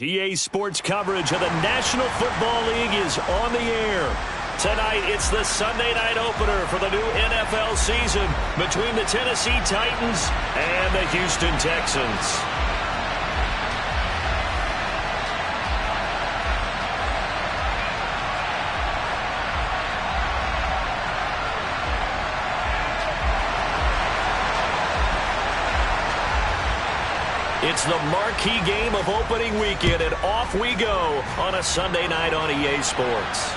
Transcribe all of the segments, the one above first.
EA Sports coverage of the National Football League is on the air. Tonight, it's the Sunday night opener for the new NFL season between the Tennessee Titans and the Houston Texans. It's the marquee game of opening weekend, and off we go on a Sunday night on EA Sports.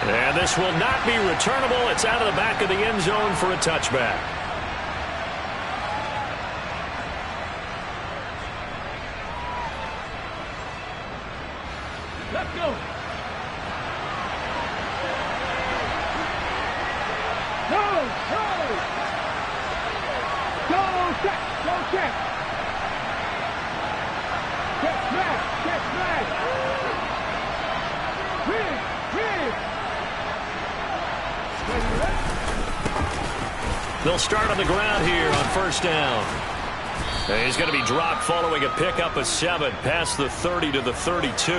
And this will not be returnable. It's out of the back of the end zone for a touchback. Let's go. Go, check, go, check. Get smash. They'll start on the ground here on first down. And he's going to be dropped following a pickup of 7 past the 30 to the 32.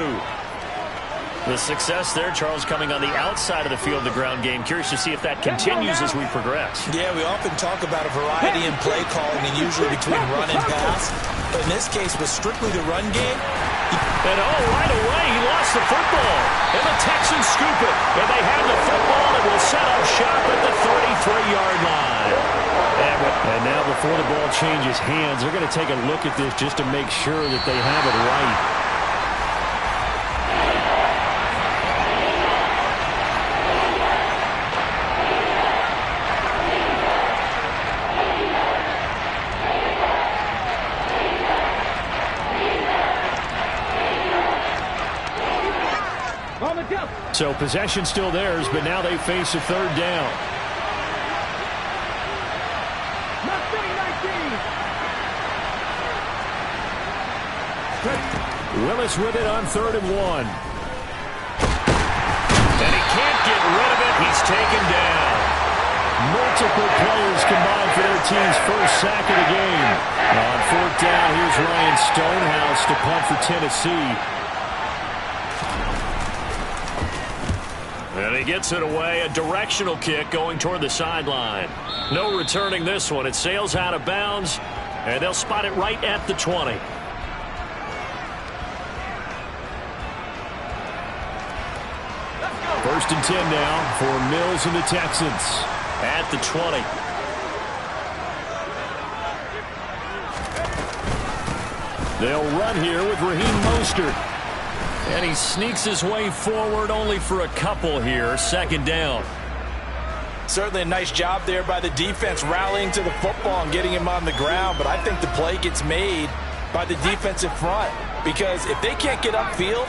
The success there, Charles, coming on the outside of the field, the ground game. Curious to see if that continues as we progress. Yeah, we often talk about a variety in play calling, and usually between run and pass. But in this case, with strictly the run game. And right away, he lost the football. And the Texans scoop it. And they have the football and will set up shop at the 33-yard line. And now before the ball changes hands, they're going to take a look at this just to make sure that they have it right. So possession still theirs, but now they face a third down. Willis with it on 3rd and 1. And he can't get rid of it. He's taken down. Multiple players combined for their team's first sack of the game. On 4th down, here's Ryan Stonehouse to punt for Tennessee. And he gets it away, a directional kick going toward the sideline. No returning this one. It sails out of bounds, and they'll spot it right at the 20. First and 10 now for Mills and the Texans at the 20. They'll run here with Raheem Mostert. And he sneaks his way forward only for a couple here. 2nd down. Certainly a nice job there by the defense rallying to the football and getting him on the ground. But I think the play gets made by the defensive front. Because if they can't get upfield,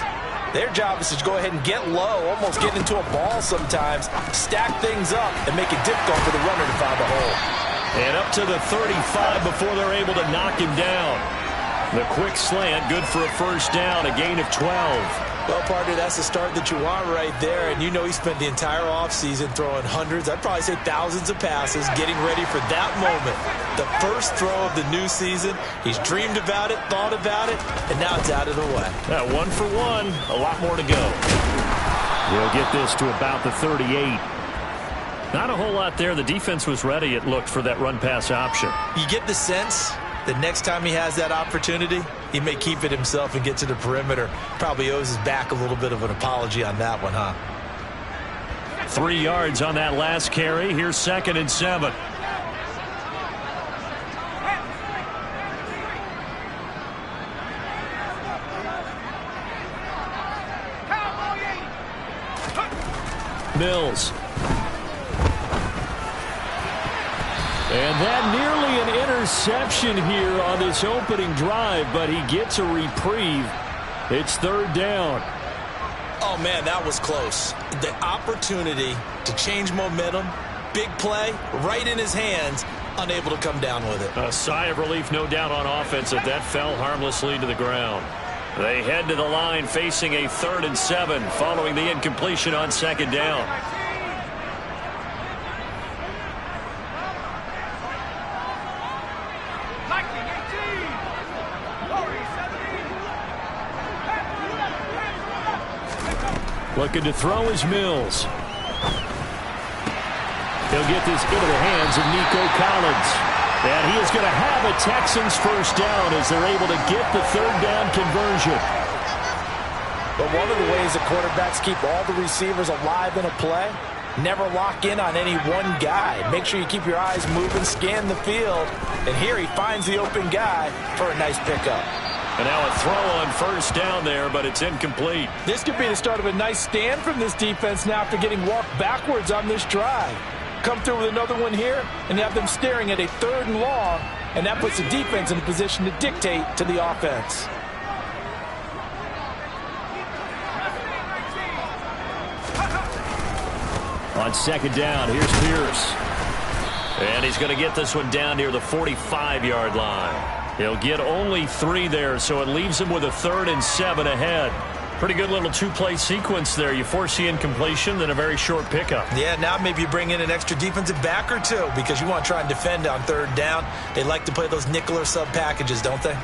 their job is to go ahead and get low, almost get into a ball sometimes, stack things up, and make it difficult for the runner to find the hole. And up to the 35 before they're able to knock him down. The quick slant, good for a first down, a gain of 12. Well, partner, that's the start that you want right there. And you know he spent the entire offseason throwing hundreds, I'd probably say thousands of passes, getting ready for that moment. The first throw of the new season. He's dreamed about it, thought about it, and now it's out of the way. 1 for 1, a lot more to go. He'll get this to about the 38. Not a whole lot there. The defense was ready, it looked, for that run-pass option. You get the sense the next time he has that opportunity, he may keep it himself and get to the perimeter. Probably owes his back a little bit of an apology on that one, huh? 3 yards on that last carry. Here's 2nd and 7. Mills. And that nearly an interception here on this opening drive, but he gets a reprieve. It's 3rd down. Oh, man, that was close. The opportunity to change momentum, big play, right in his hands, unable to come down with it. A sigh of relief, no doubt, on offense that fell harmlessly to the ground. They head to the line facing a 3rd and 7 following the incompletion on 2nd down. Looking to throw is Mills. He'll get this into the hands of Nico Collins. And he is going to have a Texans first down as they're able to get the third down conversion. But one of the ways that quarterbacks keep all the receivers alive in a play, never lock in on any one guy. Make sure you keep your eyes moving, scan the field. And here he finds the open guy for a nice pickup. And now a throw on first down there, but it's incomplete. This could be the start of a nice stand from this defense now after getting walked backwards on this drive. Come through with another one here, and you have them staring at a 3rd and long, and that puts the defense in a position to dictate to the offense. On second down, here's Pierce. And he's going to get this one down near the 45-yard line. He'll get only 3 there, so it leaves him with a 3rd and 7 ahead. Pretty good little 2-play sequence there. You force the incompletion, then a very short pickup. Yeah, now maybe you bring in an extra defensive back or two because you want to try and defend on 3rd down. They like to play those nickel or sub packages, don't they?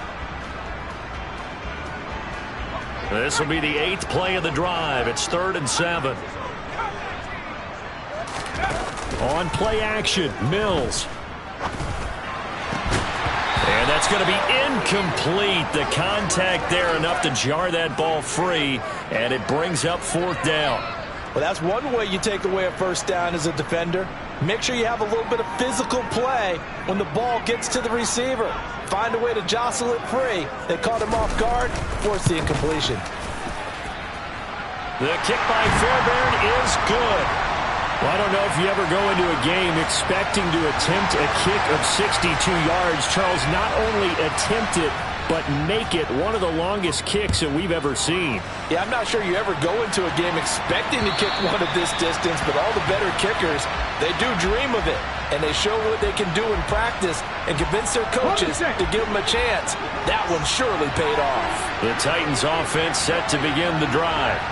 This will be the 8th play of the drive. It's 3rd and 7. On play action, Mills. And that's going to be incomplete. The contact there enough to jar that ball free, and it brings up 4th down. Well, that's one way you take away a first down as a defender. Make sure you have a little bit of physical play when the ball gets to the receiver. Find a way to jostle it free. They caught him off guard, force the incompletion. The kick by Fairbairn is good. Well, I don't know if you ever go into a game expecting to attempt a kick of 62 yards. Charles, not only attempt it, but make it one of the longest kicks that we've ever seen. Yeah, I'm not sure you ever go into a game expecting to kick one of this distance, but all the better kickers, they do dream of it. And they show what they can do in practice and convince their coaches to give them a chance. That one surely paid off. The Titans offense set to begin the drive.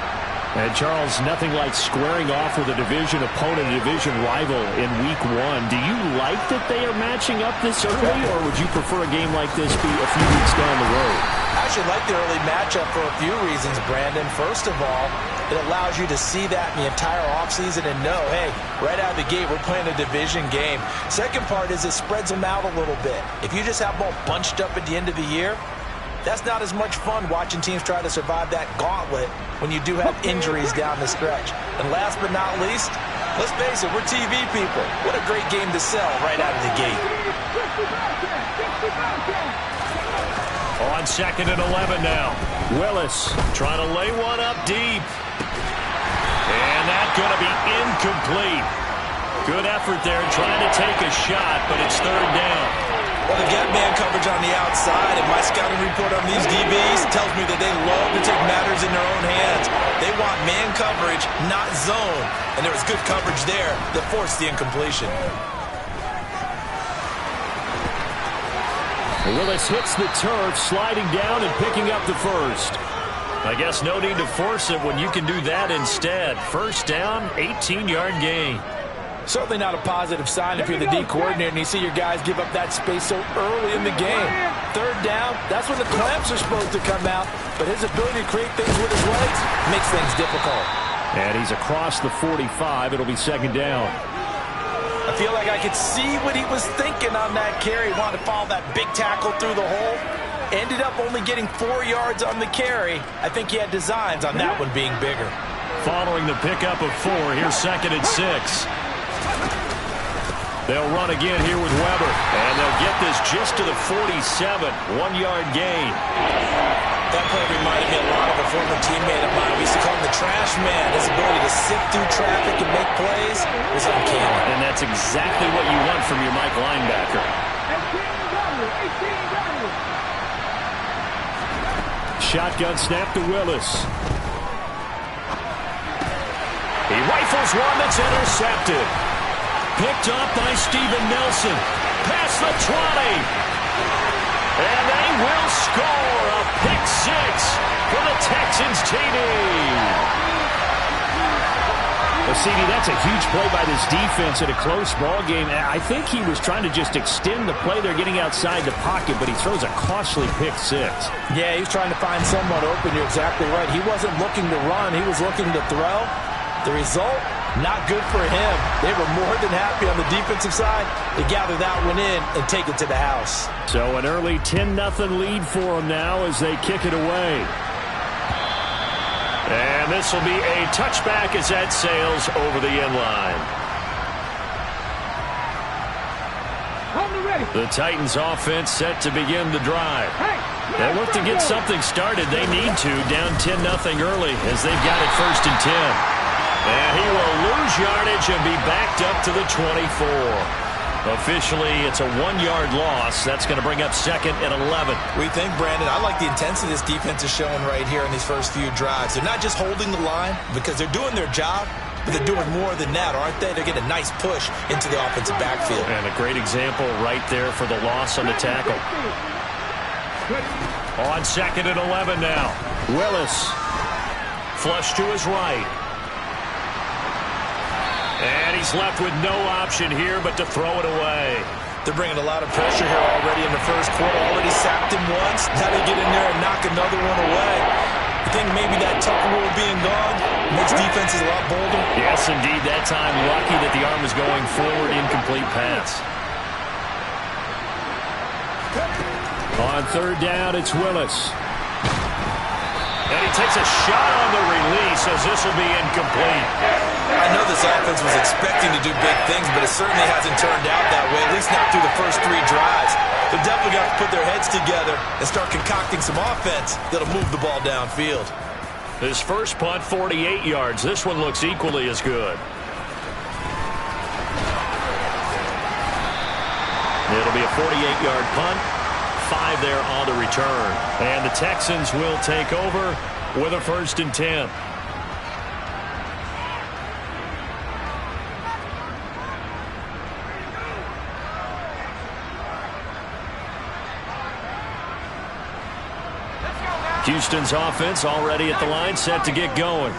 And, Charles, nothing like squaring off with a division opponent, a division rival in Week 1. Do you like that they are matching up this early, or would you prefer a game like this be a few weeks down the road? I actually like the early matchup for a few reasons, Brandon. First of all, it allows you to see that in the entire offseason and know, hey, right out of the gate, we're playing a division game. Second part is it spreads them out a little bit. If you just have them all bunched up at the end of the year, that's not as much fun watching teams try to survive that gauntlet when you do have injuries down the stretch. And last but not least, let's face it, we're TV people. What a great game to sell right out of the gate. On 2nd and 11 now. Willis trying to lay one up deep. And that's going to be incomplete. Good effort there trying to take a shot, but it's 3rd down. Well, they've got man coverage on the outside, and my scouting report on these DBs tells me that they love to take matters in their own hands. They want man coverage, not zone. And there was good coverage there that forced the incompletion. Willis hits the turf, sliding down and picking up the first. I guess no need to force it when you can do that instead. First down, 18-yard gain. Certainly not a positive sign if you're the D coordinator and you see your guys give up that space so early in the game. 3rd down, that's when the clamps are supposed to come out, but his ability to create things with his legs makes things difficult. And he's across the 45. It'll be 2nd down. I feel like I could see what he was thinking on that carry. He wanted to follow that big tackle through the hole. Ended up only getting 4 yards on the carry. I think he had designs on that one being bigger. Following the pickup of 4, here's 2nd and 6. They'll run again here with Weber, and they'll get this just to the 47, 1-yard gain. That play reminded me a lot of a former teammate of mine. We used to call him the trash man. His ability to sift through traffic and make plays was uncanny. And that's exactly what you want from your Mike linebacker. Shotgun snap to Willis. He rifles one that's intercepted. Picked up by Steven Nelson. Past the 20. And they will score a pick 6 for the Texans TD. Well, CD, that's a huge play by this defense in a close ball game. I think he was trying to just extend the play. They're getting outside the pocket, but he throws a costly pick six. Yeah, he's trying to find someone open. You're exactly right. He wasn't looking to run. He was looking to throw. The result, not good for him. They were more than happy on the defensive side to gather that one in and take it to the house. So an early 10-0 lead for them now as they kick it away. And this will be a touchback as that sails over the end line. The Titans offense set to begin the drive. They look to get something started. They need to, down 10-0 early as they've got it 1st and 10. And he will lose yardage and be backed up to the 24. Officially, it's a 1-yard loss. That's going to bring up 2nd and 11. We think, Brandon, I like the intensity this defense is showing right here in these first few drives. They're not just holding the line because they're doing their job, but they're doing more than that, aren't they? They're getting a nice push into the offensive backfield. And a great example right there for the loss on the tackle. On 2nd and 11 now. Willis. Flush to his right. And he's left with no option here but to throw it away. They're bringing a lot of pressure here already in the first quarter. Already sacked him once. Now they get in there and knock another one away. I think maybe that tuck rule being gone makes defenses a lot bolder. Yes, indeed. That time lucky that the arm was going forward. Incomplete pass. On 3rd down, it's Willis. And he takes a shot on the release as this will be incomplete. I know this offense was expecting to do big things, but it certainly hasn't turned out that way, at least not through the first 3 drives. They're definitely got to put their heads together and start concocting some offense that'll move the ball downfield. His first punt, 48 yards. This one looks equally as good. It'll be a 48-yard punt. 5 there on the return. And the Texans will take over with a 1st and 10. Houston's offense already at the line, set to get going.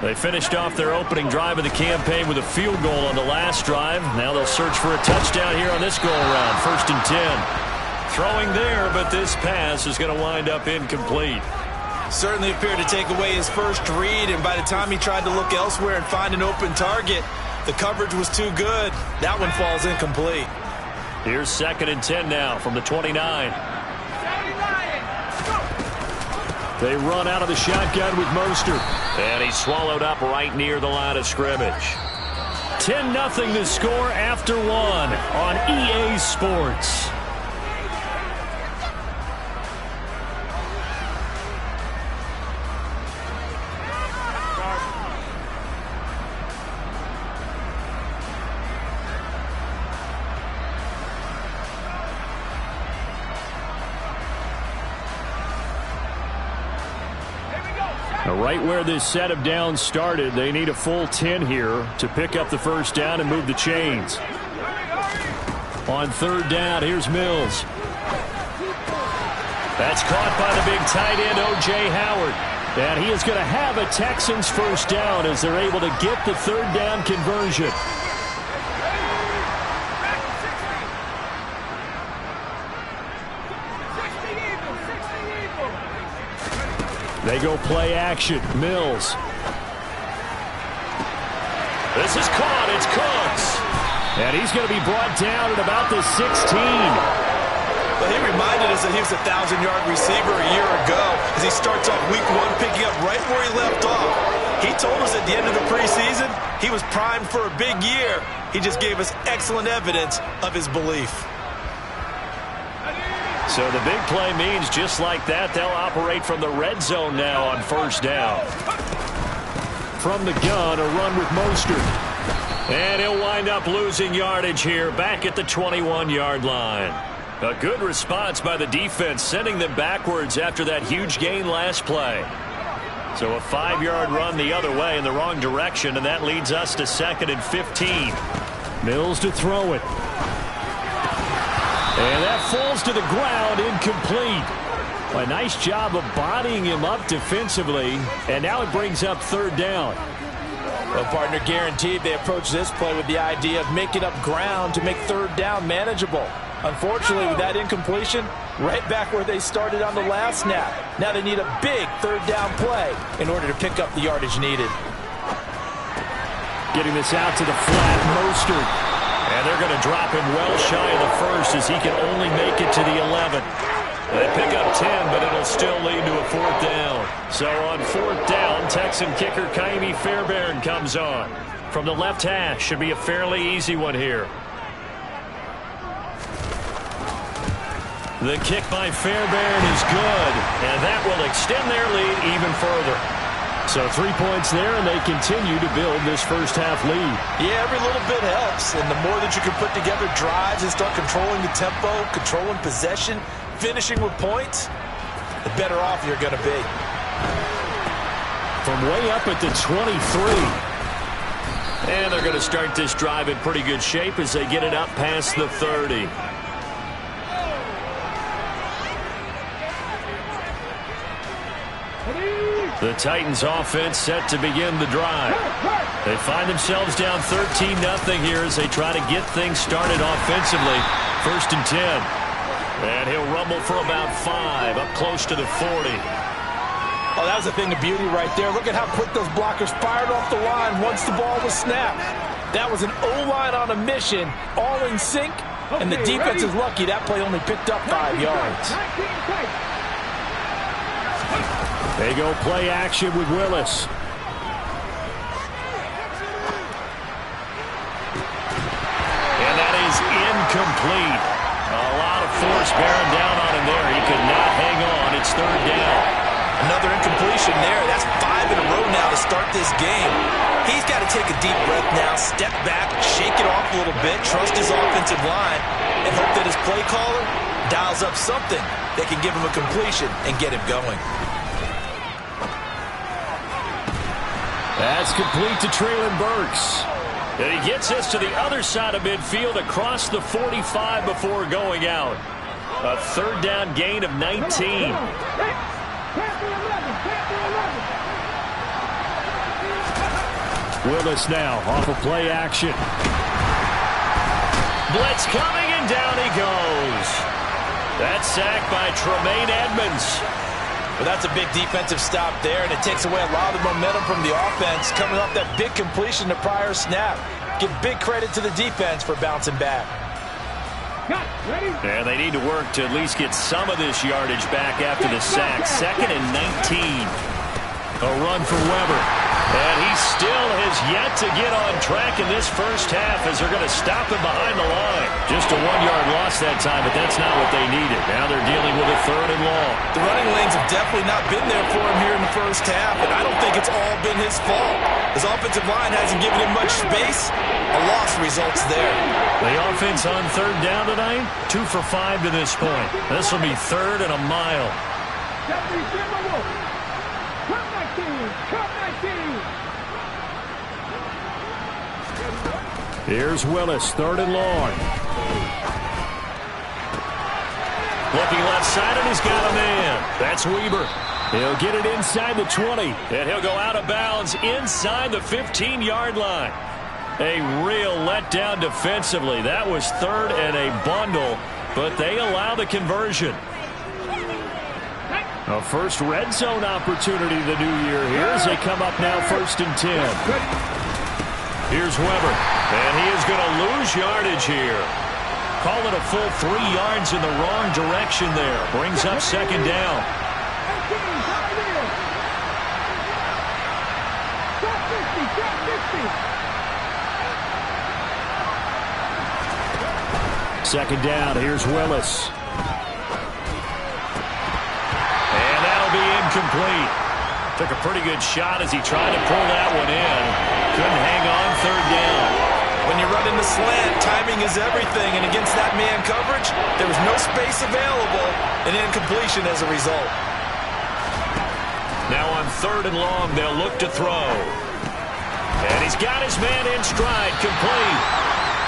They finished off their opening drive of the campaign with a field goal on the last drive. Now they'll search for a touchdown here on this go-around. 1st and 10. Throwing there, but this pass is going to wind up incomplete. Certainly appeared to take away his first read, and by the time he tried to look elsewhere and find an open target, the coverage was too good. That one falls incomplete. Here's 2nd and 10 now from the 29. They run out of the shotgun with Mostert. And he's swallowed up right near the line of scrimmage. 10-0 the score after 1 on EA Sports. Right where this set of downs started, they need a full 10 here to pick up the 1st down and move the chains. On 3rd down, here's Mills. That's caught by the big tight end, O.J. Howard. And he is going to have a Texans 1st down as they're able to get the 3rd down conversion. They go play action. Mills. This is caught. It's Cooks. And he's going to be brought down at about the 16. Well, he reminded us that he was a 1,000-yard receiver a year ago as he starts off week 1 picking up right where he left off. He told us at the end of the preseason he was primed for a big year. He just gave us excellent evidence of his belief. So the big play means just like that, they'll operate from the red zone now on 1st down. From the gun, a run with Mostert. And he'll wind up losing yardage here back at the 21-yard line. A good response by the defense, sending them backwards after that huge gain last play. So a 5-yard run the other way in the wrong direction, and that leads us to 2nd and 15. Mills to throw it. And that falls to the ground, incomplete. A nice job of bodying him up defensively, and now it brings up 3rd down. Well, partner, guaranteed they approach this play with the idea of making up ground to make third down manageable. Unfortunately, with that incompletion, right back where they started on the last snap. Now they need a big third down play in order to pick up the yardage needed. Getting this out to the flat, Mostert. And they're going to drop him well shy of the first as he can only make it to the 11. They pick up 10, but it'll still lead to a fourth down. So on fourth down, Texan kicker Kaimi Fairbairn comes on. From the left hash, should be a fairly easy one here. The kick by Fairbairn is good, and that will extend their lead even further. So 3 points there, and they continue to build this first half lead. Yeah, every little bit helps, and the more that you can put together drives and start controlling the tempo, controlling possession, finishing with points, the better off you're going to be. From way up at the 23. And they're going to start this drive in pretty good shape as they get it up past the 30. The Titans offense set to begin the drive. They find themselves down 13-0 here as they try to get things started offensively. 1st and 10. And he'll rumble for about 5 up close to the 40. Oh, that was a thing of beauty right there. Look at how quick those blockers fired off the line once the ball was snapped. That was an O-line on a mission, all in sync, and the defense is lucky that play only picked up 5 yards. They go play action with Willis. And that is incomplete. A lot of force bearing down on him there. He could not hang on. It's 3rd down. Another incompletion there. That's 5 in a row now to start this game. He's got to take a deep breath now, step back, shake it off a little bit, trust his offensive line, and hope that his play caller dials up something that can give him a completion and get him going. That's complete to Treylon Burks. And he gets this to the other side of midfield across the 45 before going out. A 3rd down gain of 19. Willis now off of play action. Blitz coming, and down he goes. That's sacked by Tremaine Edmonds. Well, that's a big defensive stop there, and it takes away a lot of the momentum from the offense coming off that big completion the prior snap. Give big credit to the defense for bouncing back. And they need to work to at least get some of this yardage back after the sack. 2nd and 19. A run for Weber. And he still has yet to get on track in this first half as they're going to stop him behind the line. Just a 1-yard loss that time, but that's not what they needed. Now they're dealing with a 3rd and long. The running lanes have definitely not been there for him here in the first half, and I don't think it's all been his fault. His offensive line hasn't given him much space. A loss results there. The offense on 3rd down tonight, 2 for 5 to this point. This will be 3rd and a mile. Here's Willis, 3rd and long. Looking left side, and he's got a man. That's Weber. He'll get it inside the 20. And he'll go out of bounds inside the 15-yard line. A real letdown defensively. That was 3rd and a bundle, but they allow the conversion. A first red zone opportunity the new year here as they come up now 1st and 10. Here's Weber, and he is going to lose yardage here. Call it a full 3 yards in the wrong direction there. Brings up 2nd down. Second down, here's Willis. And that'll be incomplete. Took a pretty good shot as he tried to pull that one in. Couldn't hang on 3rd down. When you're running the slant, timing is everything, and against that man coverage, there was no space available, and incompletion as a result. Now on 3rd and long, they'll look to throw. And he's got his man in stride, complete.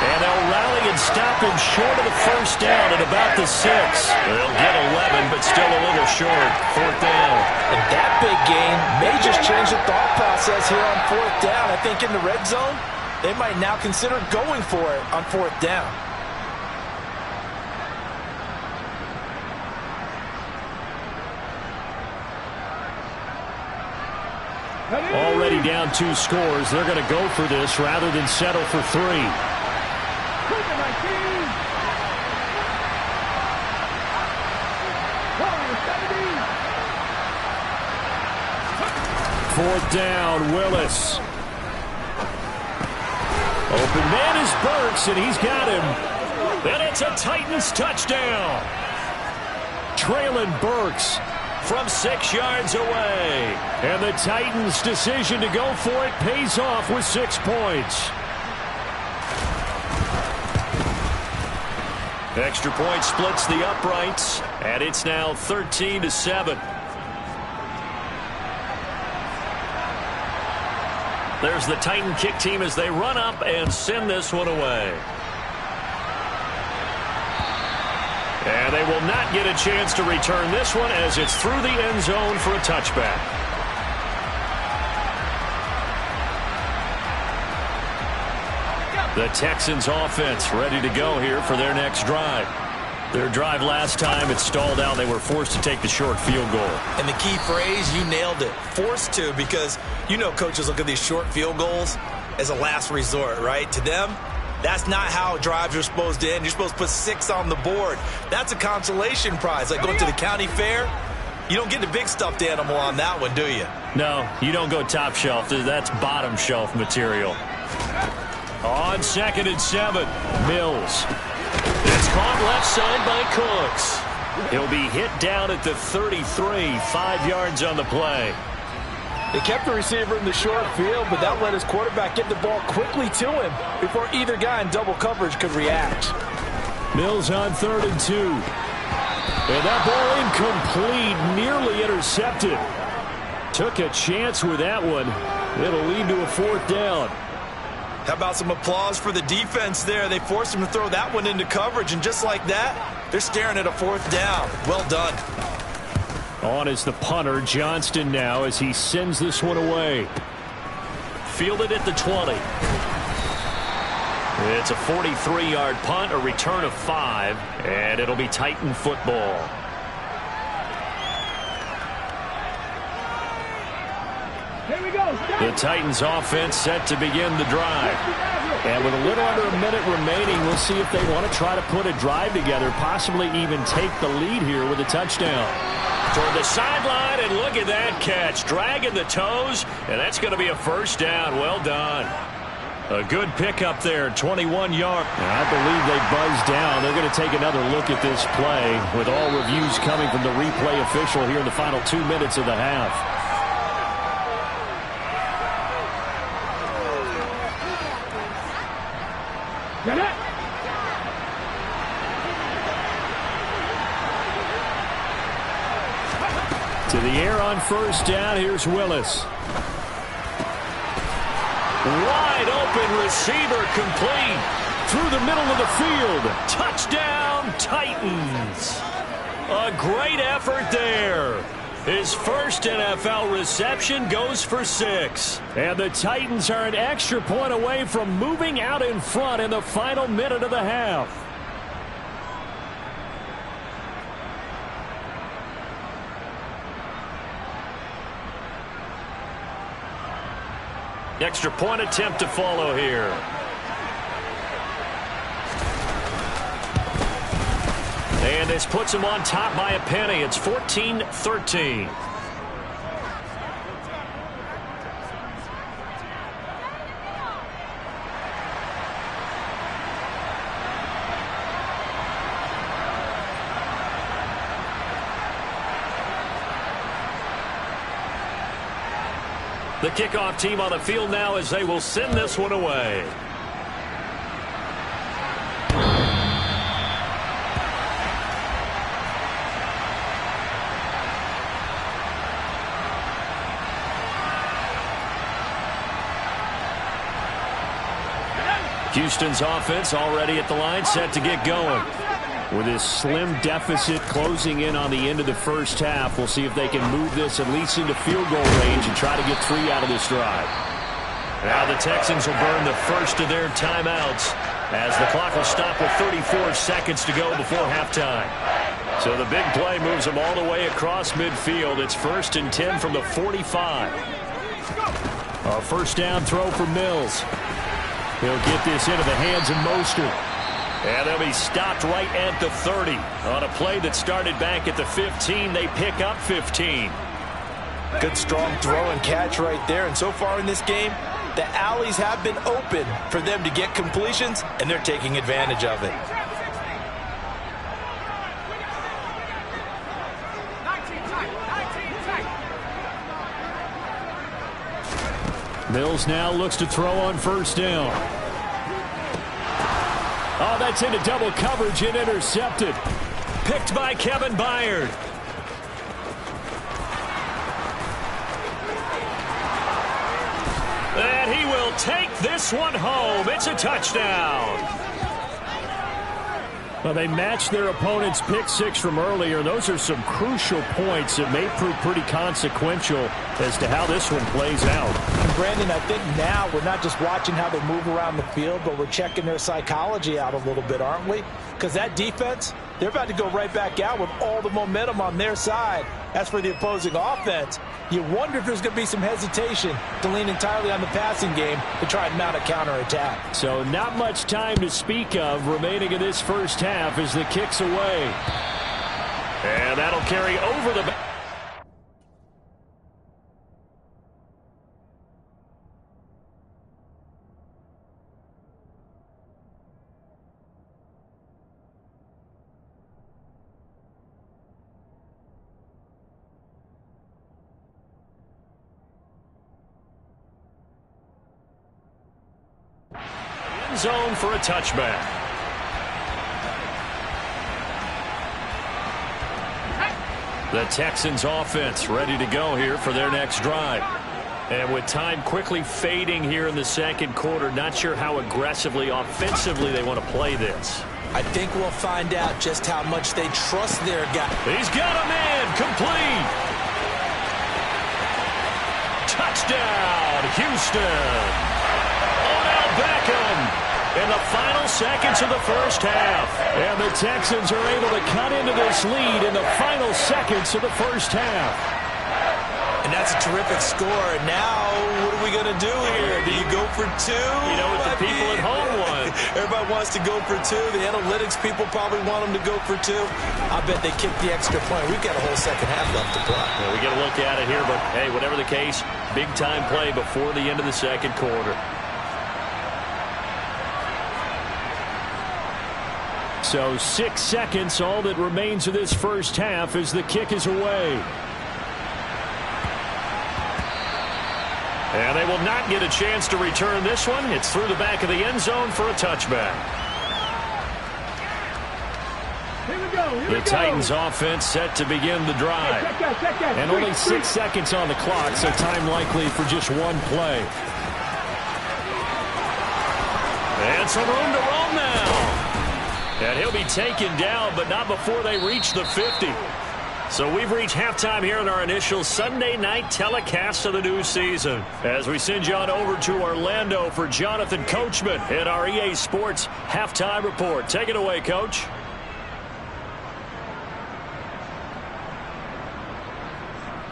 And they'll rally a can stop him short of the first down at about the 6. They'll get 11, but still a little short. 4th down. And that big gain may just change the thought process here on 4th down. I think in the red zone, they might now consider going for it on 4th down. Already down 2 scores. They're going to go for this rather than settle for 3. Fourth down, Willis. Open man is Burks, and he's got him. And it's a Titans touchdown. Traylon Burks From 6 yards away. And the Titans' decision to go for it pays off with 6 points. Extra point splits the uprights, and it's now 13-7. There's the Titan kick team as they run up and send this one away. And they will not get a chance to return this one as it's through the end zone for a touchback. The Texans offense ready to go here for their next drive. Their drive last time, it stalled out. They were forced to take the short field goal. And the key phrase, you nailed it, forced to, because you know coaches look at these short field goals as a last resort, right? To them, that's not how drives are supposed to end. You're supposed to put 6 on the board. That's a consolation prize. Like going to the county fair, you don't get the big stuffed animal on that one, do you? No, you don't go top shelf. That's bottom shelf material. On 2nd and 7, Mills. It's caught left side by Cooks. He'll be hit down at the 33, 5 yards on the play. They kept the receiver in the short field, but that let his quarterback get the ball quickly to him before either guy in double coverage could react. Mills on 3rd and 2. And that ball incomplete, nearly intercepted. Took a chance with that one. It'll lead to a 4th down. How about some applause for the defense there? They forced him to throw that one into coverage, and just like that, they're staring at a 4th down. Well done. On is the punter, Johnston, now as he sends this one away. Fielded at the 20. It's a 43-yard punt, a return of 5, and it'll be Titan football. Here we go. The Titans offense set to begin the drive. And with a little under a minute remaining, we'll see if they want to try to put a drive together, possibly even take the lead here with a touchdown. Toward the sideline, and look at that catch. Dragging the toes, and that's going to be a 1st down. Well done. A good pickup there, 21 yards. I believe they buzzed down. They're going to take another look at this play with all reviews coming from the replay official here in the final 2 minutes of the half. Get it. To the air on 1st down. Here's Willis. Wide open receiver, complete Through the middle of the field. Touchdown, Titans. A great effort there. His first NFL reception goes for 6. And the Titans are an extra point away from moving out in front in the final minute of the half. Extra point attempt to follow here. And this puts him on top by a penny. It's 14-13. The kickoff team on the field now as they will send this one away. Houston's offense already at the line, set to get going. With this slim deficit closing in on the end of the first half, we'll see if they can move this at least into field goal range and try to get 3 out of this drive. Now the Texans will burn the first of their timeouts as the clock will stop with 34 seconds to go before halftime. So the big play moves them all the way across midfield. It's 1st and 10 from the 45. A first down throw for Mills. He'll get this into the hands of Mostert. And they'll be stopped right at the 30. On a play that started back at the 15, they pick up 15. Good strong throw and catch right there. And so far in this game, the alleys have been open for them to get completions, and they're taking advantage of it. Mills now looks to throw on first down. Oh, that's into double coverage and intercepted. Picked by Kevin Byard. And he will take this one home. It's a touchdown. Well, they matched their opponent's pick six from earlier. Those are some crucial points that may prove pretty consequential as to how this one plays out. And Brandon, I think now we're not just watching how they move around the field, but we're checking their psychology out a little bit, aren't we? Because that defense, they're about to go right back out with all the momentum on their side. As for the opposing offense, you wonder if there's going to be some hesitation to lean entirely on the passing game to try and mount a counterattack. So not much time to speak of remaining in this first half as the kick's away. And that'll carry over the back. Zone for a touchback. The Texans offense ready to go here for their next drive. And with time quickly fading here in the second quarter, not sure how aggressively, offensively they want to play this. I think we'll find out just how much they trust their guy. He's got a man, complete. Touchdown, Houston. Beckham in the final seconds of the first half. And the Texans are able to cut into this lead in the final seconds of the first half. And that's a terrific score. And now, what are we going to do here? Do you go for two? You know what the people at home want. Everybody wants to go for two. The analytics people probably want them to go for two. I bet they kick the extra point. We've got a whole second half left to play. Yeah, we get a look at it here, but hey, whatever the case, big-time play before the end of the second quarter. So 6 seconds, all that remains of this first half as the kick is away. And they will not get a chance to return this one. It's through the back of the end zone for a touchback. The Titans offense set to begin the drive. And only 6 seconds on the clock, so time likely for just one play. And some room to roam now. And he'll be taken down, but not before they reach the 50. So we've reached halftime here in our initial Sunday night telecast of the new season. As we send you on over to Orlando for Jonathan Coachman in our EA Sports Halftime Report. Take it away, Coach.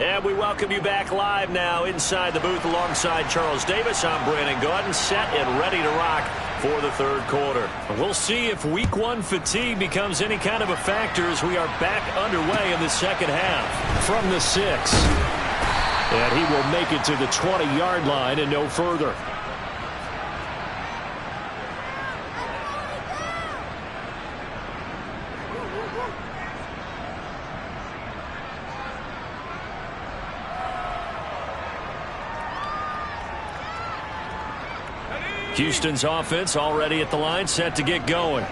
And we welcome you back live now inside the booth alongside Charles Davis. I'm Brandon Gaudin, set and ready to rock for the third quarter. We'll see if week one fatigue becomes any kind of a factor as we are back underway in the second half. From the 6. And he will make it to the 20-yard line and no further. Houston's offense already at the line, set to get going.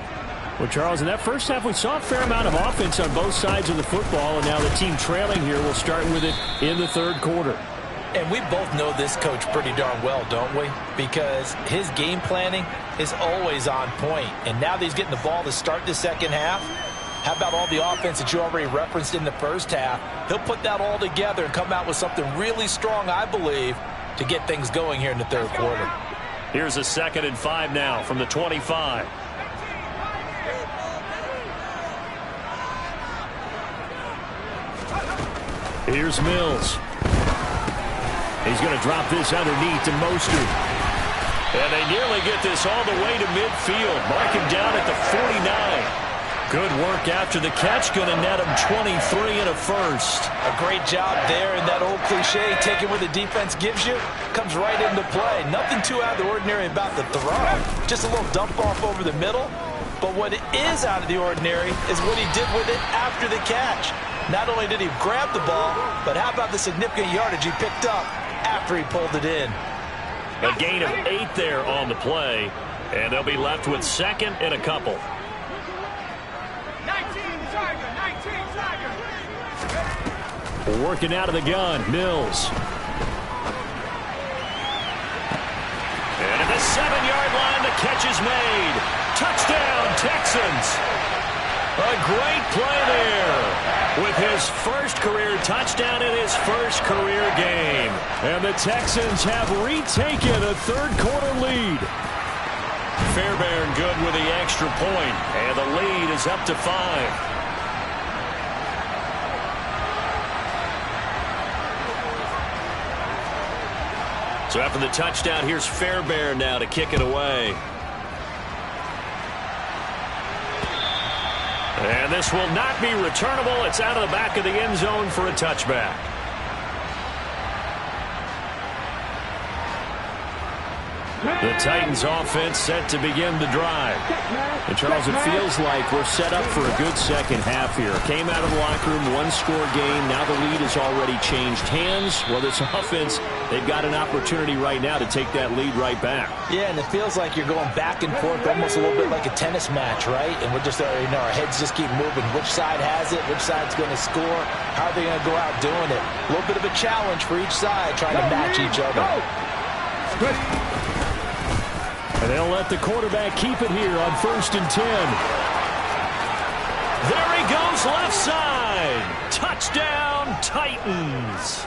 Well, Charles, in that first half, we saw a fair amount of offense on both sides of the football, and now the team trailing here will start with it in the third quarter. And we both know this coach pretty darn well, don't we? Because his game planning is always on point. And now that he's getting the ball to start the second half, how about all the offense that you already referenced in the first half? He'll put that all together and come out with something really strong, I believe, to get things going here in the third quarter. Here's a 2nd and 5 now from the 25. Here's Mills. He's going to drop this underneath to Mostert. And they nearly get this all the way to midfield. Mark him down at the 49. Good work after the catch. Going to net him 23 and a first. A great job there, and that old cliche, taking what the defense gives you, comes right into play. Nothing too out of the ordinary about the throw. Just a little dump off over the middle. But what is out of the ordinary is what he did with it after the catch. Not only did he grab the ball, but how about the significant yardage he picked up after he pulled it in. A gain of 8 there on the play, and they'll be left with 2nd and a couple. 19 Tiger. Working out of the gun, Mills. And at the 7-yard line, the catch is made. Touchdown, Texans. A great play there with his first career touchdown in his first career game. And the Texans have retaken a third-quarter lead. Fairbairn good with the extra point, and the lead is up to 5. So after the touchdown, here's Fairbairn now to kick it away. And this will not be returnable. It's out of the back of the end zone for a touchback. The Titans offense set to begin the drive. And Charles, it feels like we're set up for a good second half here. Came out of the locker room, one-score game. Now the lead has already changed hands. Well, this offense, they've got an opportunity right now to take that lead right back. Yeah, and it feels like you're going back and forth almost a little bit like a tennis match, right? And we're just, our heads just keep moving. Which side has it? Which side's going to score? How are they going to go out doing it? A little bit of a challenge for each side trying to match each other. Good. And they'll let the quarterback keep it here on 1st and 10. There he goes, left side. Touchdown, Titans.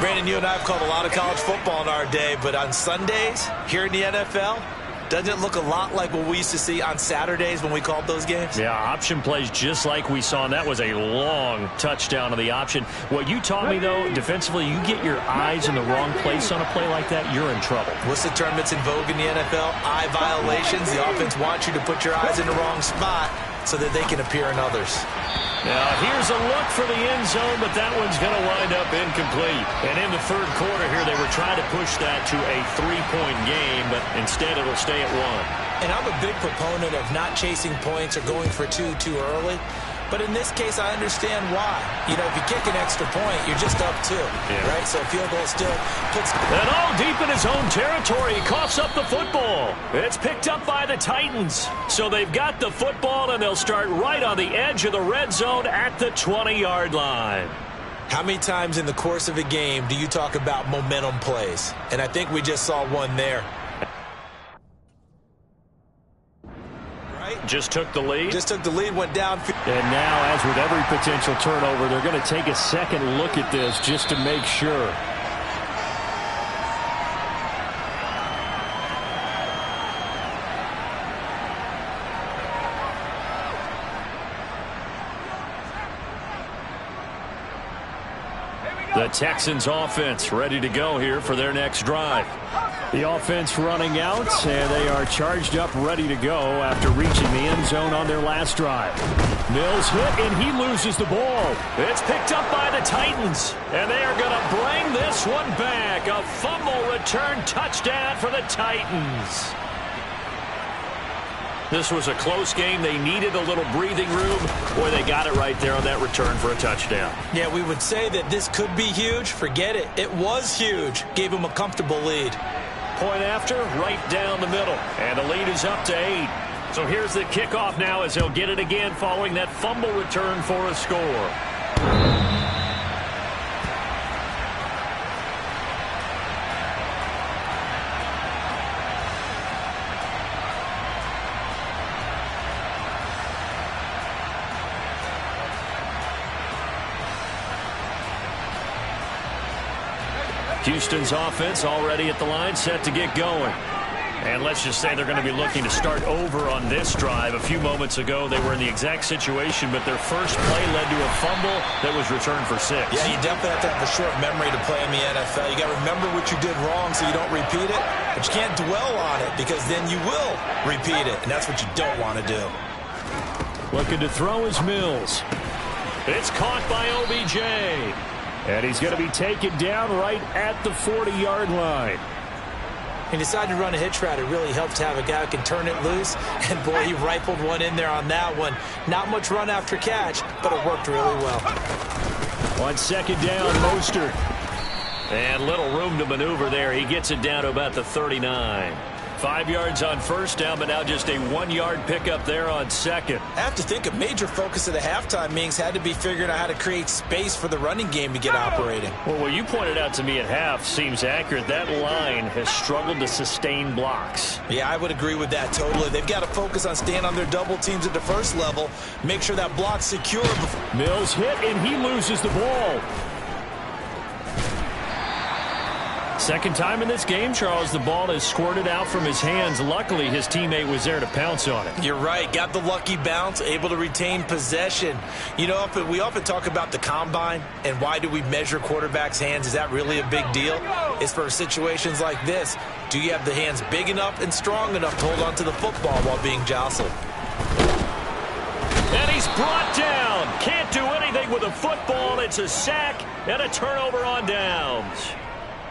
Brandon, you and I have called a lot of college football in our day, but on Sundays here in the NFL, doesn't it look a lot like what we used to see on Saturdays when we called those games? Yeah, option plays just like we saw, and that was a long touchdown of the option. What you taught me, though, defensively, you get your eyes in the wrong place on a play like that, you're in trouble. What's the term that's in vogue in the NFL? Eye violations. The offense wants you to put your eyes in the wrong spot so that they can appear in others. Now, here's a look for the end zone, but that one's going to wind up incomplete. And in the third quarter here, they were trying to push that to a 3-point game, but instead it'll stay at 1. And I'm a big proponent of not chasing points or going for two too early. But in this case, I understand why. You know, if you kick an extra point, you're just up 2, right? So a field goal still puts... And all deep in his own territory, he coughs up the football. It's picked up by the Titans. So they've got the football, and they'll start right on the edge of the red zone at the 20-yard line. How many times in the course of a game do you talk about momentum plays? And I think we just saw one there. Just took the lead. Just took the lead, went down. And now, as with every potential turnover, they're going to take a second look at this just to make sure. The Texans offense ready to go here for their next drive. The offense running out, and they are charged up, ready to go after reaching the end zone on their last drive. Mills hit, and he loses the ball. It's picked up by the Titans, and they are going to bring this one back. A fumble return touchdown for the Titans. This was a close game. They needed a little breathing room. Boy, they got it right there on that return for a touchdown. Yeah, we would say that this could be huge. Forget it. It was huge. Gave them a comfortable lead. Point after, right down the middle. And the lead is up to 8. So here's the kickoff now as he'll get it again following that fumble return for a score. Houston's offense already at the line, set to get going. And let's just say they're going to be looking to start over on this drive. A few moments ago, they were in the exact situation, but their first play led to a fumble that was returned for 6. Yeah, you definitely have to have a short memory to play in the NFL. You got to remember what you did wrong so you don't repeat it, but you can't dwell on it because then you will repeat it, and that's what you don't want to do. Looking to throw is Mills. It's caught by OBJ. And he's going to be taken down right at the 40-yard line. He decided to run a hitch route. It really helps to have a guy who can turn it loose. And, boy, he rifled one in there on that one. Not much run after catch, but it worked really well. On second down, Mostert. And little room to maneuver there. He gets it down to about the 39. 5 yards on first down, but now just a 1-yard pickup there on second. I have to think a major focus of the halftime meetings had to be figuring out how to create space for the running game to get operating. Well, what you pointed out to me at half seems accurate. That line has struggled to sustain blocks. Yeah, I would agree with that totally. They've got to focus on staying on their double teams at the first level, make sure that block's secure. Mills hit, and he loses the ball. Second time in this game, Charles, the ball has squirted out from his hands. Luckily, his teammate was there to pounce on it. You're right. Got the lucky bounce, able to retain possession. You know, we often talk about the combine and why do we measure quarterbacks' hands. Is that really a big deal? It's for situations like this. Do you have the hands big enough and strong enough to hold on to the football while being jostled? And he's brought down. Can't do anything with a football. It's a sack and a turnover on downs.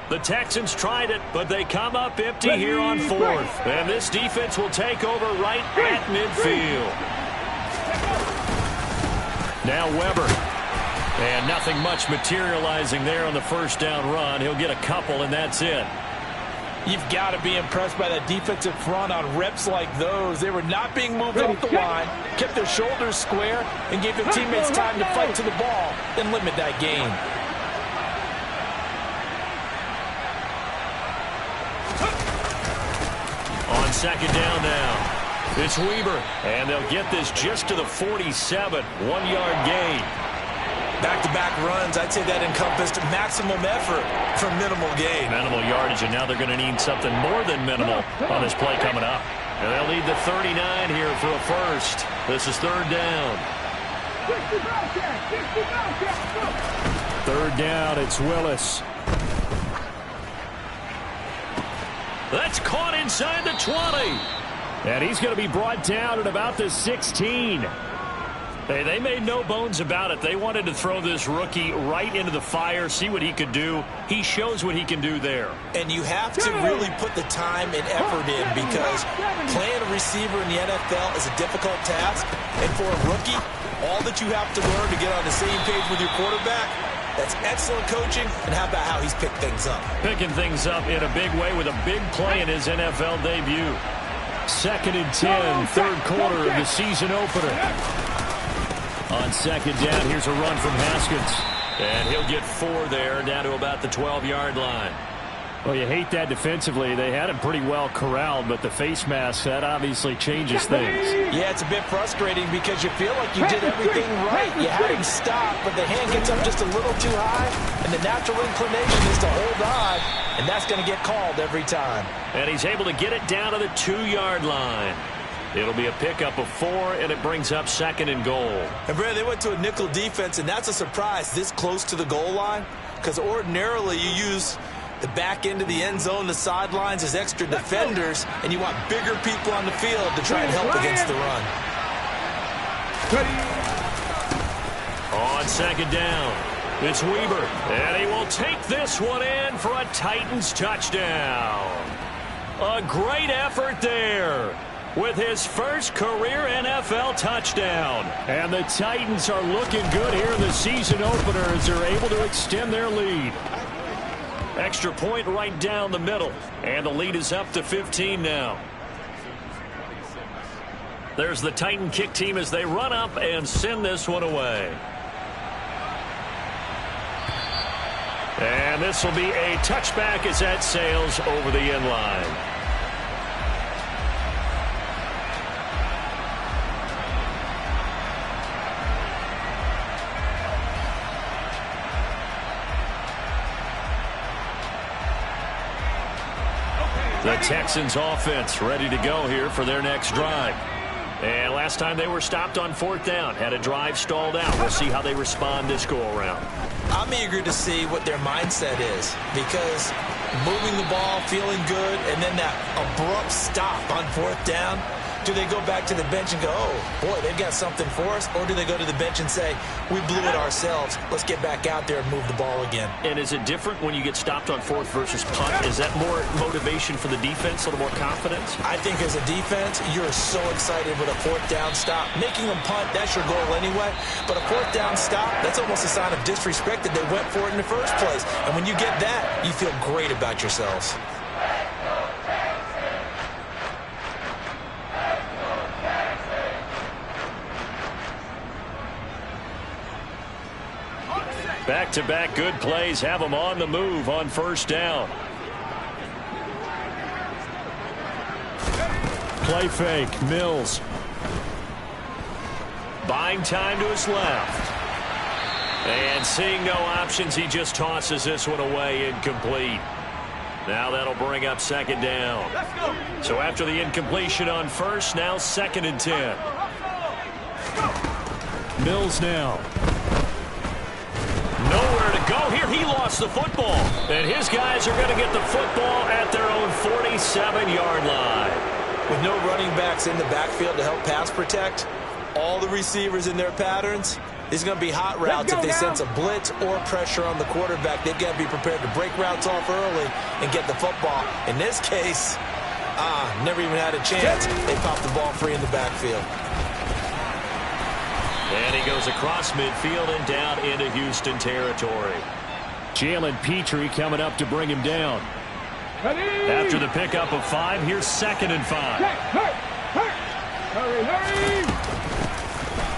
The Texans tried it, but they come up empty here on fourth. And this defense will take over right at midfield. Now Weber. And nothing much materializing there on the first down run. He'll get a couple, and that's it. You've got to be impressed by that defensive front on reps like those. They were not being moved off the line, kept their shoulders square, and gave their teammates time to fight to the ball and limit that gain. On second down now, it's Weber, and they'll get this just to the 47, 1-yard gain. Back-to-back runs, I'd say that encompassed maximum effort for minimal gain. Minimal yardage, and now they're going to need something more than minimal on this play coming up. And they'll need the 39 here for a first. This is third down. Third down, it's Willis. That's caught inside the 20. And he's going to be brought down at about the 16. Hey, they made no bones about it. They wanted to throw this rookie right into the fire, see what he could do. He shows what he can do there. And you have to really put the time and effort in because playing a receiver in the NFL is a difficult task. And for a rookie, all that you have to learn to get on the same page with your quarterback, that's excellent coaching, and how about how he's picked things up? Picking things up in a big way with a big play in his NFL debut. Second and 10, third quarter of the season opener. On second down, here's a run from Haskins. And he'll get 4 there, down to about the 12-yard line. Well, you hate that defensively. They had him pretty well corralled, but the face mask, that obviously changes things. Yeah, it's a bit frustrating because you feel like you did everything right. You had him stop, but the hand gets up just a little too high, and the natural inclination is to hold on, and that's going to get called every time. And he's able to get it down to the 2-yard line. It'll be a pickup of 4, and it brings up second and goal. And, Brad, they went to a nickel defense, and that's a surprise this close to the goal line because ordinarily you use the back end of the end zone, the sidelines as extra defenders, and you want bigger people on the field to try and help against the run. On second down, it's Weber, and he will take this one in for a Titans touchdown. A great effort there with his first career NFL touchdown. And the Titans are looking good here in the season opener as they're able to extend their lead. Extra point right down the middle. And the lead is up to 15 now. There's the Titan kick team as they run up and send this one away. And this will be a touchback as that sails over the end line. The Texans offense ready to go here for their next drive. And last time they were stopped on 4th down, had a drive stalled out. We'll see how they respond this go-around. I'm eager to see what their mindset is, because moving the ball, feeling good, and then that abrupt stop on 4th down, do they go back to the bench and go, oh, boy, they've got something for us? Or do they go to the bench and say, we blew it ourselves. Let's get back out there and move the ball again. And is it different when you get stopped on 4th versus punt? Is that more motivation for the defense, a little more confidence? I think as a defense, you're so excited with a 4th down stop. Making them punt, that's your goal anyway. But a 4th down stop, that's almost a sign of disrespect that they went for it in the first place. And when you get that, you feel great about yourselves. Back-to-back good plays have them on the move on 1st down. Play fake, Mills. Buying time to his left. And seeing no options, he just tosses this one away, incomplete. Now that'll bring up 2nd down. So after the incompletion on 1st, now 2nd and 10. Mills now. Nowhere to go here. He lost the football. And his guys are going to get the football at their own 47-yard line. With no running backs in the backfield to help pass protect, all the receivers in their patterns, these are going to be hot routes if they sense a blitz or pressure on the quarterback. They've got to be prepared to break routes off early and get the football. In this case, never even had a chance. They popped the ball free in the backfield. And he goes across midfield and down into Houston territory. Jalen Petrie coming up to bring him down. After the pickup of 5, here's 2nd and 5. Hurry!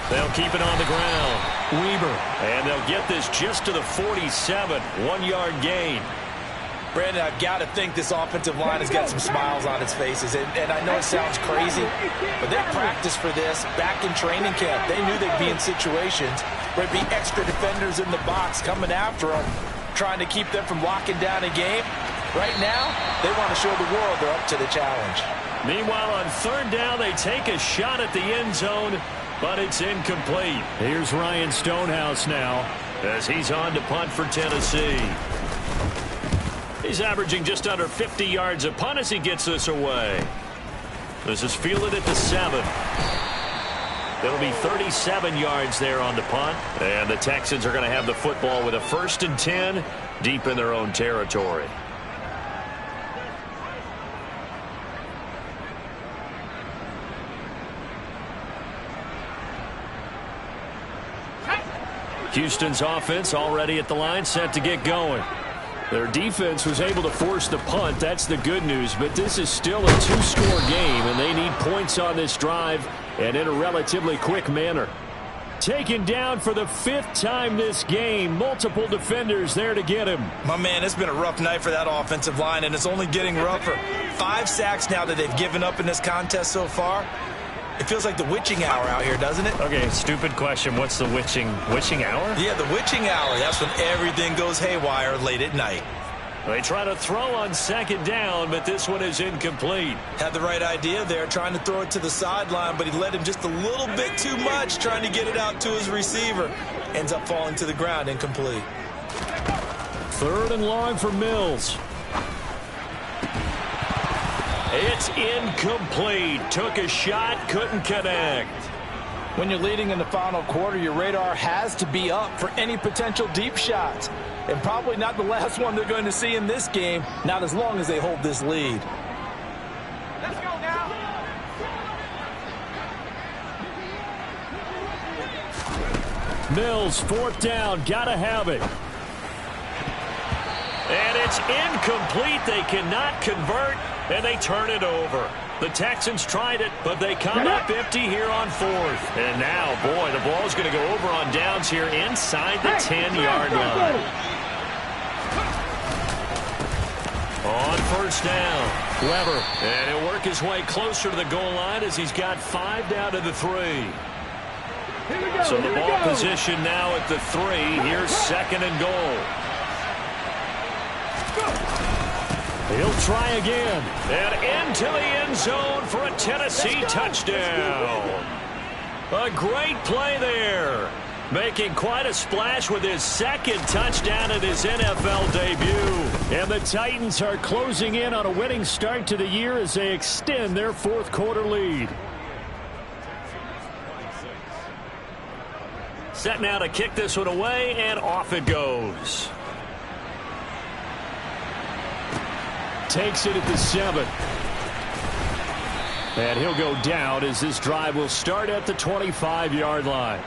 They'll keep it on the ground. Weber. And they'll get this just to the 47. 1-yard gain. Brandon, I've got to think this offensive line has got some smiles on its faces. And I know it sounds crazy, but they practiced for this back in training camp. They knew they'd be in situations where there'd be extra defenders in the box coming after them, trying to keep them from locking down a game. Right now, they want to show the world they're up to the challenge. Meanwhile, on 3rd down, they take a shot at the end zone, but it's incomplete. Here's Ryan Stonehouse now, as he's on to punt for Tennessee. He's averaging just under 50 yards a punt as he gets this away. This is fielded at the 7. It'll be 37 yards there on the punt. And the Texans are going to have the football with a 1st and 10 deep in their own territory. Houston's offense already at the line, set to get going. Their defense was able to force the punt. That's the good news. But this is still a 2-score game, and they need points on this drive and in a relatively quick manner. Taken down for the 5th time this game. Multiple defenders there to get him. My man, it's been a rough night for that offensive line, and it's only getting rougher. 5 sacks now that they've given up in this contest so far. It feels like the witching hour out here, doesn't it? Okay, stupid question. What's the witching hour? Yeah, the witching hour. That's when everything goes haywire late at night. They try to throw on 2nd down, but this one is incomplete. Had the right idea there, trying to throw it to the sideline, but he led him just a little bit too much, trying to get it out to his receiver. Ends up falling to the ground, incomplete. 3rd and long for Mills. It's incomplete. Took a shot, couldn't connect. When you're leading in the final quarter, your radar has to be up for any potential deep shots. And probably not the last one they're going to see in this game, not as long as they hold this lead. Let's go now. Mills, 4th down, gotta have it. And it's incomplete. They cannot convert, and they turn it over. The Texans tried it, but they come up empty here on 4th. And now, boy, the ball's going to go over on downs here inside the 10-yard line. On 1st down, Weber. And he'll work his way closer to the goal line as he's got 5 down to the 3. So the ball position now at the 3. Here's 2nd and goal. He'll try again. And into the end zone for a Tennessee touchdown. A great play there. Making quite a splash with his second touchdown in his NFL debut. And the Titans are closing in on a winning start to the year as they extend their fourth quarter lead. Set now to kick this one away, and off it goes. Takes it at the 7. And he'll go down as this drive will start at the 25-yard line.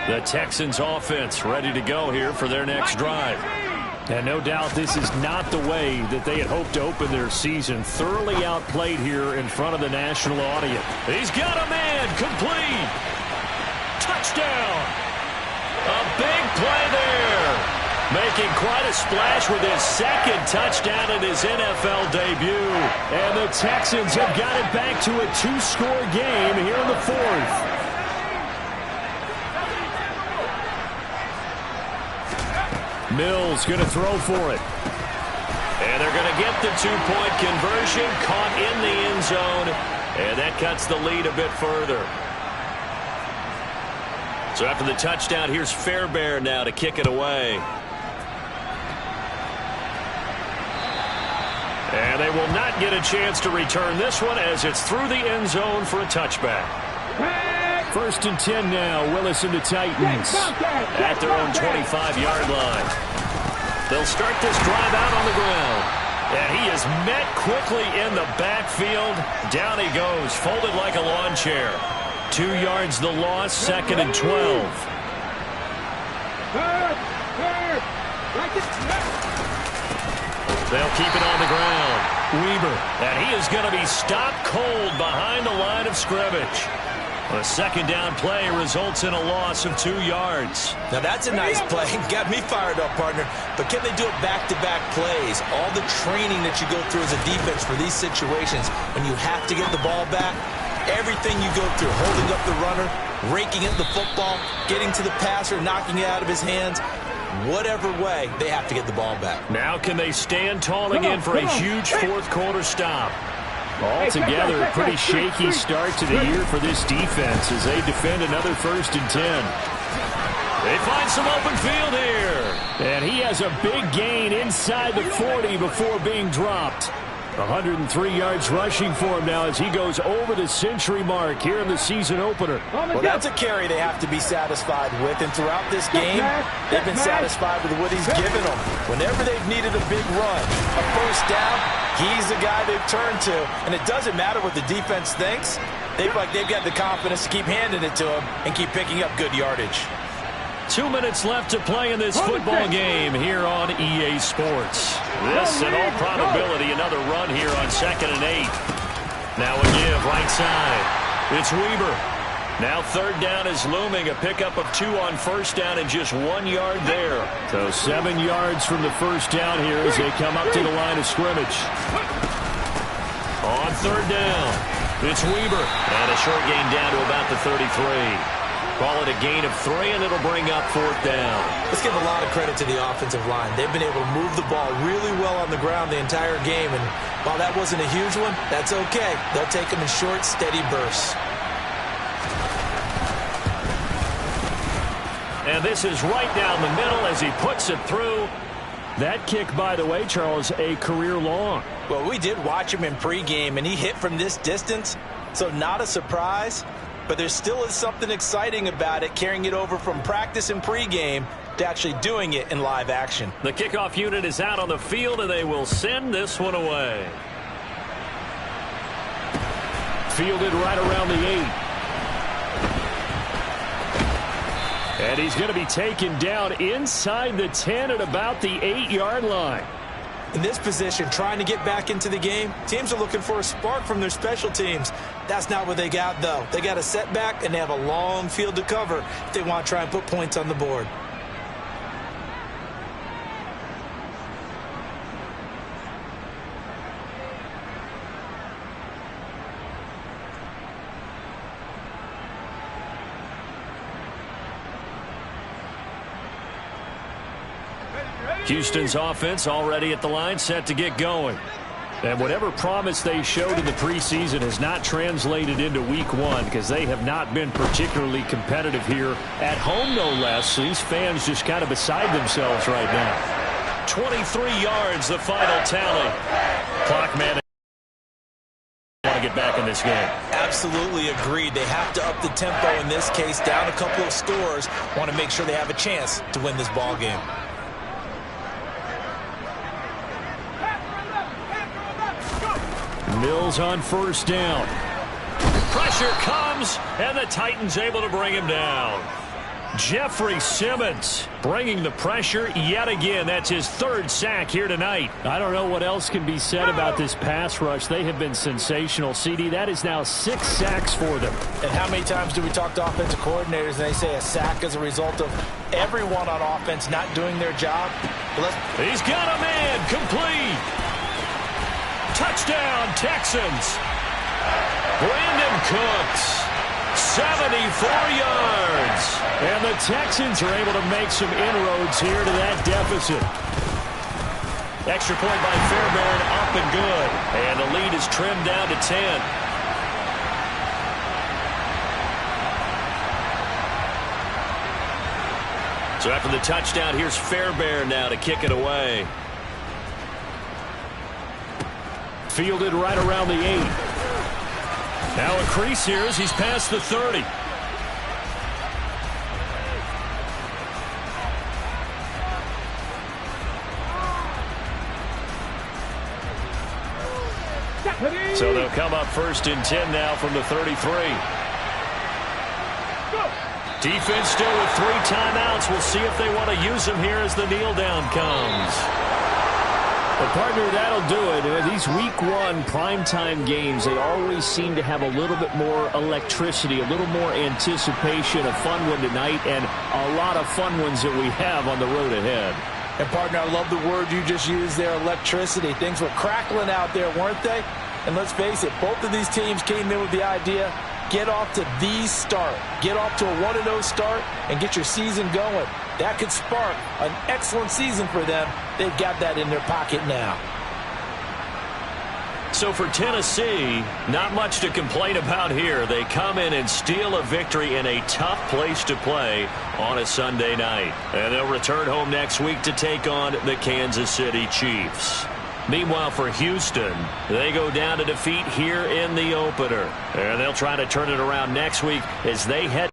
The Texans offense ready to go here for their next drive. And no doubt this is not the way that they had hoped to open their season. Thoroughly outplayed here in front of the national audience. He's got a man, complete. Touchdown. A big play there. Making quite a splash with his second touchdown in his NFL debut. And the Texans have got it back to a 2-score game here in the fourth. Mills going to throw for it. And they're going to get the two-point conversion, caught in the end zone, and that cuts the lead a bit further. So after the touchdown, here's Fairbairn now to kick it away. And they will not get a chance to return this one as it's through the end zone for a touchback. 1st and 10 now. Willis and the Titans at their own 25-yard line. They'll start this drive out on the ground. And he is met quickly in the backfield. Down he goes, folded like a lawn chair. 2 yards the loss, 2nd and 12. They'll keep it on the ground. Weber, and he is going to be stopped cold behind the line of scrimmage. A second down play results in a loss of 2 yards. Now that's a nice play. Got me fired up, partner. But can they do it back-to-back plays? All the training that you go through as a defense for these situations, when you have to get the ball back, everything you go through, holding up the runner, raking at the football, getting to the passer, knocking it out of his hands, whatever way, they have to get the ball back. Now can they stand tall again for a huge fourth quarter stop? Altogether, a pretty shaky start to the year for this defense as they defend another 1st and 10. They find some open field here. And he has a big gain inside the 40 before being dropped. 103 yards rushing for him now as he goes over the century mark here in the season opener. Well, that's a carry they have to be satisfied with. And throughout this game, they've been satisfied with what he's given them. Whenever they've needed a big run, a first down, he's the guy they've turned to. And it doesn't matter what the defense thinks. They feel like they've got the confidence to keep handing it to him and keep picking up good yardage. 2 minutes left to play in this football game here on EA Sports. This, in all probability, another run here on 2nd and 8. Now a give right side. It's Weber. Now 3rd down is looming. A pickup of 2 on 1st down and just 1 yard there. So 7 yards from the 1st down here as they come up to the line of scrimmage. On 3rd down, it's Weber. And a short gain down to about the 33. Call it a gain of 3, and it'll bring up 4th down. Let's give a lot of credit to the offensive line. They've been able to move the ball really well on the ground the entire game, and while that wasn't a huge one, that's okay. They'll take them in short, steady bursts. And this is right down the middle as he puts it through. That kick, by the way, Charles, a career long. Well, we did watch him in pregame, and he hit from this distance, so not a surprise. But there still is something exciting about it, carrying it over from practice and pregame to actually doing it in live action. The kickoff unit is out on the field, and they will send this one away. Fielded right around the 8. And he's going to be taken down inside the 10 at about the 8-yard line. In this position, trying to get back into the game, teams are looking for a spark from their special teams. That's not what they got, though. They got a setback, and they have a long field to cover if they want to try and put points on the board. Houston's offense already at the line, set to get going. And whatever promise they showed in the preseason has not translated into week one because they have not been particularly competitive here at home, no less. So these fans just kind of beside themselves right now. 23 yards, the final tally. Clock man. Want to get back in this game. Absolutely agreed. They have to up the tempo in this case, down a couple of scores. Want to make sure they have a chance to win this ball game. Mills on first down. Pressure comes, and the Titans able to bring him down. Jeffrey Simmons bringing the pressure yet again. That's his third sack here tonight. I don't know what else can be said about this pass rush. They have been sensational. CD, that is now 6 sacks for them. And how many times do we talk to offensive coordinators and they say a sack as a result of everyone on offense not doing their job? He's got a man complete. Touchdown, Texans. Brandon Cooks. 74 yards. And the Texans are able to make some inroads here to that deficit. Extra point by Fairbairn, up and good. And the lead is trimmed down to 10. So after the touchdown, here's Fairbairn now to kick it away. Fielded right around the 8. Now a crease here as he's past the 30. So they'll come up first and 10 now from the 33. Defense still with 3 timeouts. We'll see if they want to use them here as the kneel down comes. Well, partner, that'll do it. These week one primetime games, they always seem to have a little bit more electricity, a little more anticipation. A fun one tonight, and a lot of fun ones that we have on the road ahead. And, partner, I love the word you just used there, electricity. Things were crackling out there, weren't they? And let's face it, both of these teams came in with the idea, get off to the start. Get off to a 1-0 start and get your season going. That could spark an excellent season for them. They've got that in their pocket now. So for Tennessee, not much to complain about here. They come in and steal a victory in a tough place to play on a Sunday night. And they'll return home next week to take on the Kansas City Chiefs. Meanwhile, for Houston, they go down to defeat here in the opener. And they'll try to turn it around next week as they head